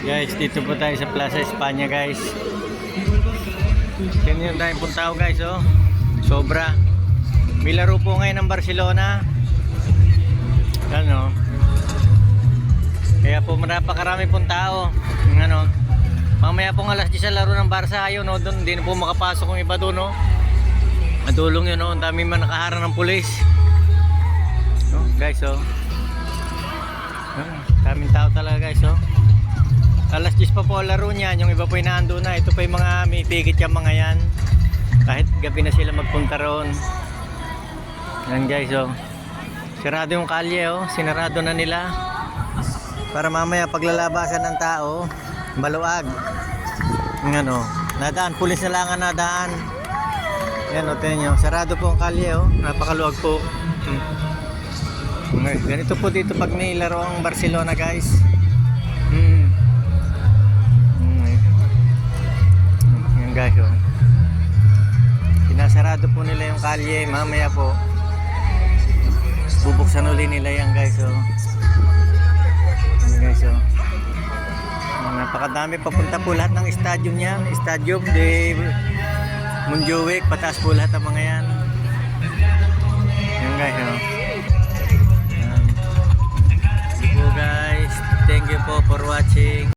Guys, dito po tayo sa Plaza España guys. Ganyan tayong puntao guys, oh. Sobra. May laro po ngayon ng Barcelona. Ano? Kaya po napakarami pong tao. Ano? Mamaya pong alas 10 sa laro ng Barca, ayun, no, doon hindi na po makapasok yung iba doon, no. Madulong yun, no. Ang dami man nakaharang ng pulis. No, guys, oh. Daming tao talaga guys, oh. Alas 10 pa po laro niyan, yung iba po inaando na. Ito pa yung mga may ticket yung mga yan. Kahit gabi na sila magpunta roon. Yan guys, oh. Sirado yung kalye, oh. Sinarado na nila. Para mamaya paglalabasan ng tao, maluag. Yan, oh. Nadaan, pulis na lang ang nadaan. Yan, oh, tingnan nyo. Sarado po ang kalye, oh. Napakaluwag po. Ganito po dito pag may laro ang Barcelona guys. Yan guys, oh. Sinasarado po nila yung kalye. Mamaya po bubuksan uli nila yan guys, oh. Yan guys, oh. Napakadami papunta po lahat ng stadium niya. Stadium de Montjuic, pataas po lahat ang mga yan.